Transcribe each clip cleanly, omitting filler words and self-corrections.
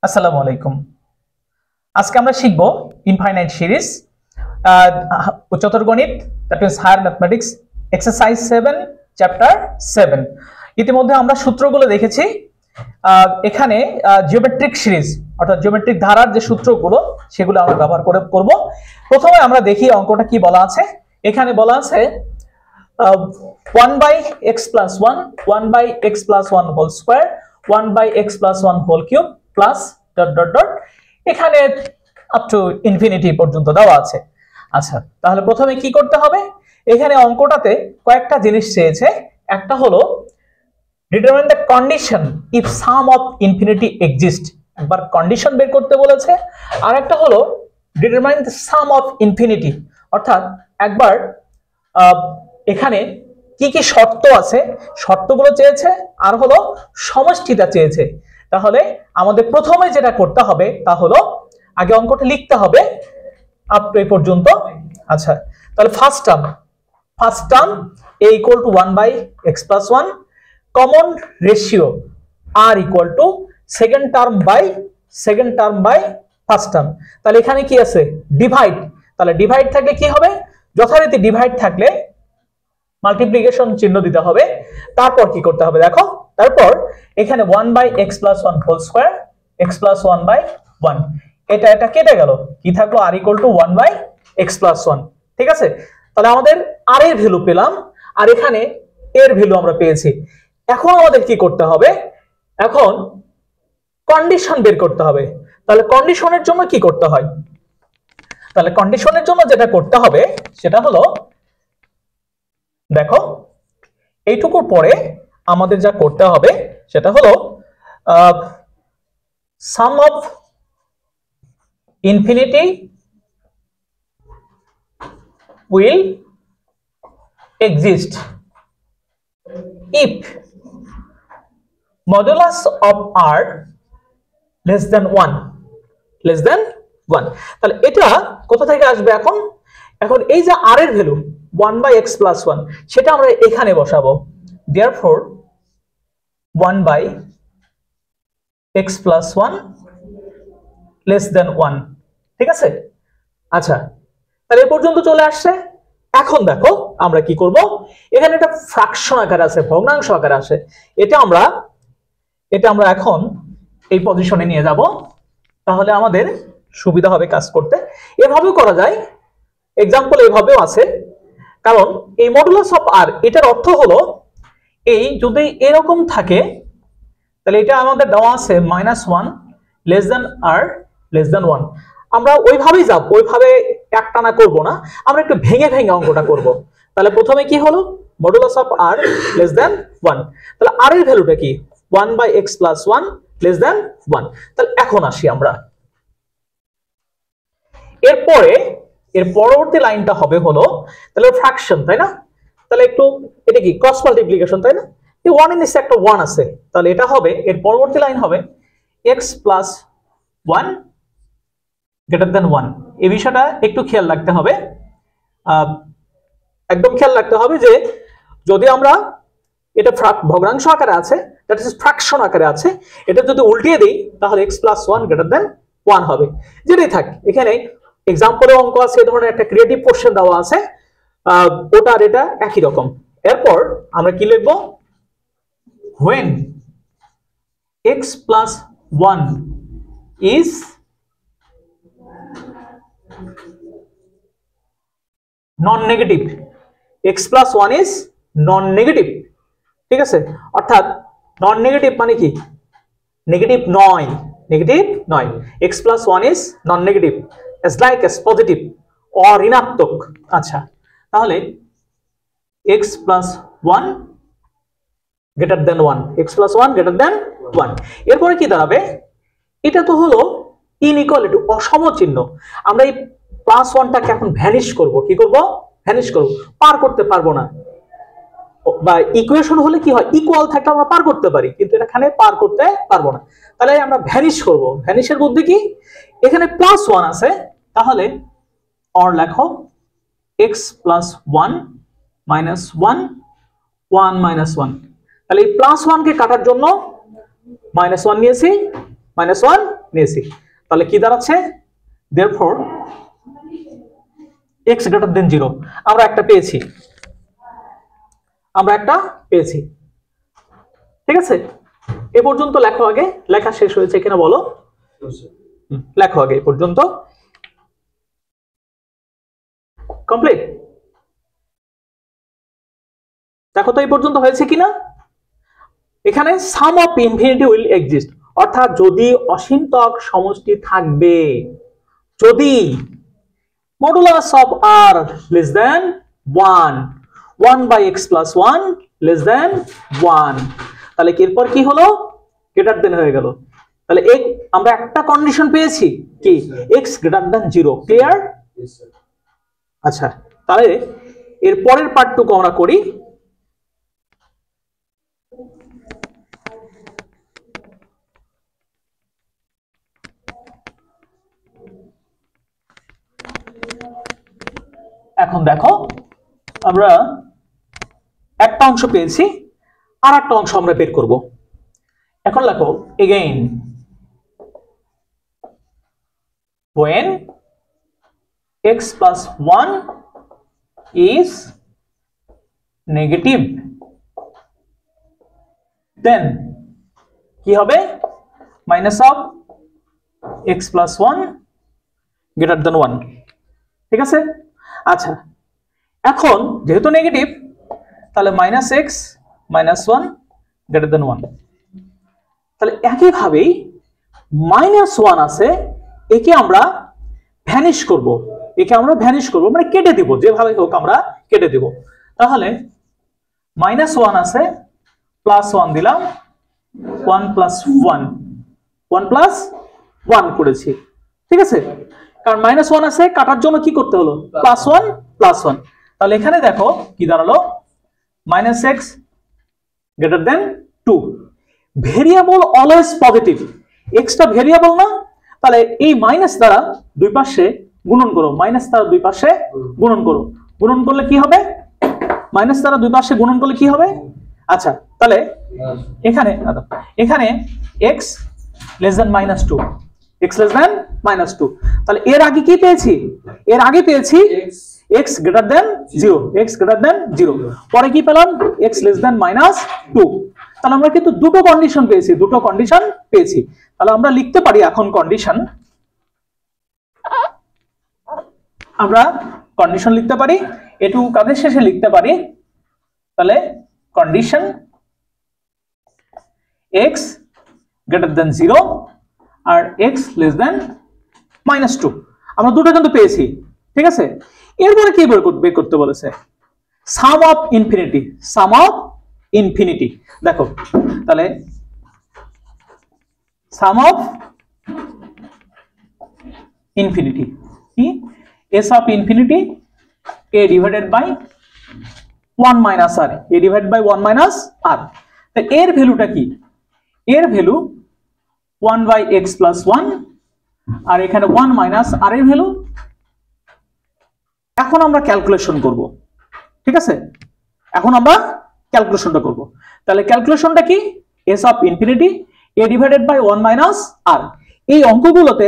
আসসালামু আলাইকুম। আজকে আমরা শিখব ইনফাইনাইট সিরিজ উচ্চতর গণিত, that means higher mathematics, exercise 7 chapter 7। ইতিমধ্যে আমরা সূত্রগুলো দেখেছি। এখানে জিওমেট্রিক সিরিজ অর্থাৎ জিওমেট্রিক ধারার যে সূত্রগুলো সেগুলো আমরা ব্যবহার করব। প্রথমে আমরা দেখি অঙ্কটা কি বলা আছে। এখানে বলা আছে 1/x + 1 1/x + 1 whole square 1/x + 1 whole cube plus dot dot dot, এখানে আপ টু ইনফিনিটি পর্যন্ত দেওয়া আছে। আচ্ছা, তাহলে প্রথমে কি করতে হবে? এখানে অঙ্কটাতে কয়েকটা জিনিস চেয়েছে। একটা হলো determine the condition if some of infinity exist, একবার কন্ডিশন বের করতে বলেছে। আর একটা হলো determine the some of infinity, অর্থাৎ একবার এখানে কি কি শর্ত আছে শর্তগুলো চেয়েছে, আর হলো সমষ্টিটা চেয়েছে। তাহলে আমাদের প্রথমে যেটা করতে হবে তা হলো আগে অঙ্কটা লিখতে হবে আপ টু এই পর্যন্ত। আচ্ছা, তাহলে first term a = 1/x + 1, common ratio r = second term by first term. তাহলে এখানে কি আছে? ডিভাইড। তাহলে ডিভাইড থাকলে কি হবে? যথারীতি ডিভাইড থাকলে মাল্টিপ্লিকেশন চিহ্ন দিতে হবে। তারপর কি করতে হবে দেখো, তারপর এখানে 1/x + 1 হোল স্কয়ার x + 1/1, এটা কেটে গেল, কি থাকলো? r = 1/x + 1। ঠিক আছে, তাহলে আমাদের r এর ভ্যালু পেলাম, আর এখানে এর ভ্যালু আমরা পেয়েছি। এখন আমাদের কি করতে হবে? এখন কন্ডিশন বের করতে হবে। তাহলে কন্ডিশনের জন্য কি করতে হয়? তাহলে কন্ডিশনের জন্য যেটা করতে হবে সেটা হলো, দেখো এইটুকুর পরে আমাদের যা করতে হবে সেটা হলো sum of infinity will exist if modulus of r less than 1 তাহলে এটা কোথা থেকে আসবে? এখন এই যে r এর ভ্যালু 1/x + 1, সেটা আমরা এখানে বসাবো। therefore 1/x + 1 less than 1। ঠিক আছে, আচ্ছা, তাহলে এই পর্যন্ত চলে আসছে। এখন দেখো আমরা কি করব, এখানে একটা ফ্র্যাকশন আকারে আছে, ভগ্নাংশ আকারে আছে। এটা আমরা এখন এই পজিশনে নিয়ে যাব, তাহলে আমাদের সুবিধা হবে কাজ করতে। এভাবেও করা যায়, এক্সাম্পল এভাবেও আছে। কারণ এই মডুলাস অফ r, এটার অর্থ হলো এই যদি এরকম থাকে তাহলে এটা আমাদের দেওয়া আছে -1 less than r less than 1। আমরা ওইভাবেই যাব, ওইভাবে একটানা করব না, আমরা একটু ভেঙে ভেঙে অঙ্কটা করব। তাহলে প্রথমে কি হলো? Modulus of r less than 1। তাহলে r এর ভ্যালুটা কি? 1/x + 1 less than 1। তাহলে এখন আসি আমরা, এর পরবর্তী লাইনটা হবে হলো তাহলে ফ্র্যাকশন, তাই না? তাহলে একটু এটা কি ক্রস মাল্টিপ্লিকেশন, তাই না? এই 1 এর নিচে একটা 1 আছে, তাহলে এটা হবে, এর পরবর্তী লাইন হবে x + 1 > 1। এই বিষয়টা একটু খেয়াল রাখতে হবে, একদম খেয়াল রাখতে হবে যে যদি আমরা এটা ভগ্নাংশ আকারে আছে, দ্যাট ইজ ফ্র্যাকশন আকারে আছে, এটা যদি উল্টিয়ে দেই তাহলে x + 1 > 1 হবে। যেটাই থাক, এখানে এক্সাম্পলে অঙ্ক আছে, এই ধরনের একটা ক্রিয়েটিভ কোশ্চেন দেওয়া আছে, ওটা আর এটা একই রকম। এরপর আমরা কি লিখব? when x + 1 is non-negative, x + 1 is non-negative। ঠিক আছে, অর্থাৎ নন নেগেটিভ মানে কি? নেগেটিভ নয়, x + 1 is non-negative as like as positive or ঋণাত্মক। আচ্ছা, তাহলে x + 1 > 1, x + 1 > 1। এরপরে কি দাঁড়াবে? এটা তো হলো ইনইকুয়ালিটি, অসমচিহ্ন। আমরা এই +1টাকে এখন ভ্যানিশ করব। কি করব? ভ্যানিশ করব, পার করতে পারবো না। বা ইকুয়েশন হলে কি হয়, ইকুয়াল থাকলে আমরা পার করতে পারি, কিন্তু এখানে পার করতে পারবো না। তাহলে আমরা ভ্যানিশ করব। ভ্যানিশের বুদ্ধি কি? এখানে +1 আছে, তাহলে অর লেখো x + 1 - 1 1 - 1। তাহলে এই +1 কে কাটার জন্য -1 নিয়েছি, -1 নিয়েছি। তাহলে কি দাঁড়াচ্ছে, therefore x greater than 0 আমরা একটা পেয়েছি, ঠিক আছে। এ পর্যন্ত লেখো, আগে লেখা শেষ হয়েছে কিনা বলো, লেখো আগে এ পর্যন্ত কমপ্লিট। দেখো তো এই পর্যন্ত হয়েছে কিনা। এখানে সাম অফ ইনফিনিটি উইল এক্সিস্ট, অর্থাৎ যদি অসীমতক সমষ্টি থাকবে, যদি modulus of r less than 1, 1/x + 1 less than 1, তাহলে এরপর কি হলো, গ্রেটার দেন হয়ে গেল। তাহলে আমরা একটা কন্ডিশন পেয়েছি কি, x গ্রেটার দেন 0, ক্লিয়ার। আচ্ছা, তাহলে এর পরের পার্টটুকু আমরা করি। এখন দেখো আমরা একটা অংশ পেয়েছি, আর একটা অংশ আমরা বের করব। এখন লেখো again when x + 1 is negative then কি হবে, minus of x + 1 greater than 1, ঠিক আছে। আচ্ছা, এখন যেহেতু নেগেটিভ তাহলে -x - 1 greater than 1, তাহলে একইভাবেই -1 আছে, একে আমরা ভ্যানিশ করব, মানে কেটে দিব, যেভাবে হোক আমরা কেটে দিব। তাহলে -1 আছে, +1 দিলাম, 1 + 1, 1 + 1 করেছি, ঠিক আছে। কারণ -1 আছে, কাটার জন্য কি করতে হলো, +1 + 1। তাহলে এখানে দেখো কি দাঁড়ালো, -x greater than 2, variable always positive, x টা ভেরিয়েবল না, তাহলে এই মাইনাস দ্বারা দুই পাশে গুণন করো, গুণন করলে কি হবে, মাইনাস দ্বারা দুই পাশে গুণন করলে কি হবে। আচ্ছা, তাহলে এখানে x less than -2, x less than -2, তাহলে এর আগে কি পেয়েছি, x গ্রেটার দেন 0, পরে কি পেলাম, x লেস দেন -2। তাহলে আমরা কিন্তু দুটো কন্ডিশন পেয়েছি, তাহলে আমরা লিখতে পারি এখন কন্ডিশন, লিখতে পারি, এটুকু কাদের শেষে লিখতে পারি, তাহলে কন্ডিশন x গ্রেটার দেন 0 আর x লেস দেন -2, আমরা দুটো কিন্তু পেয়েছি, ঠিক আছে। এরপরে কি বের করতে বলেছে, সাম অফ ইনফিনিটি, দেখো তাহলে সাম অফ ইনফিনিটি কি, s of infinity a divided by 1 - r, a divided by 1 - r। তো এর ভ্যালুটা কি, এর ভ্যালু 1/x + 1, আর এখানে 1 - r এর ভ্যালু। এখন আমরা ক্যালকুলেশন করব, ঠিক আছে, তাহলে ক্যালকুলেশনটা কি, s of infinity a divided by 1 - r। এই অঙ্কগুলোতে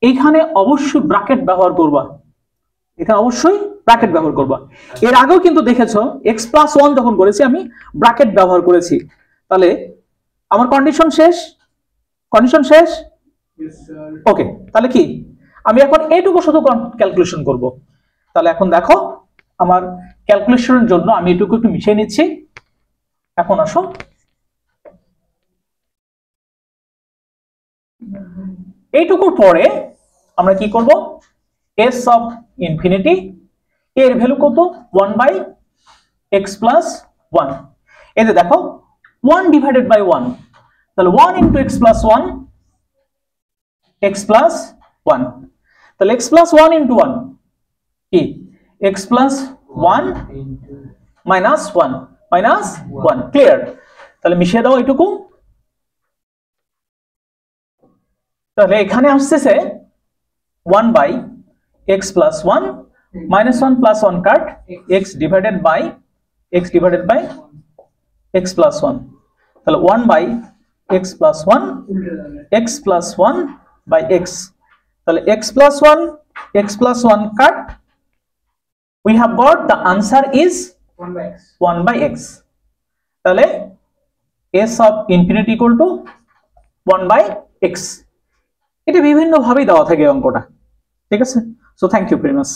এখানে অবশ্যই ব্র্যাকেট ব্যবহার করবা, এর আগেও কিন্তু দেখেছো x + 1 যখন করেছি আমি ব্র্যাকেট ব্যবহার করেছি। তাহলে আমার কন্ডিশন শেষ, ওকে। তাহলে কি, আমি এখন এইটুকু শুধু ক্যালকুলেশন করব। তাহলে এখন দেখো আমার ক্যালকুলেশনের জন্য আমি এটুকু একটু মিশিয়ে নিচ্ছি। এখন আসো, এইটুকুর পরে আমরা কি করব, s অফ ইনফিনিটি এর ভ্যালু কত, 1/x + 1, এই যে দেখো 1 ডিভাইডেড বাই 1, তাহলে 1 * x + 1, তাহলে x + 1 * 1 কি, x + 1 - 1 ক্লিয়ার। তাহলে মিশিয়ে দাও এইটুকু, তাহলে এখানে আসছে 1/x + 1 -1 + 1 cut, x divided by x + 1, তাহলে 1/x + 1, x + 1 বাই এক্স, তাহলে x plus 1 cut, we have got the answer is 1 by x, তাহলে s of infinity equal to 1 by x। এটা বিভিন্ন ভাবে দেওয়া থাকে অঙ্কটা, ঠিক আছে। So thank you very much.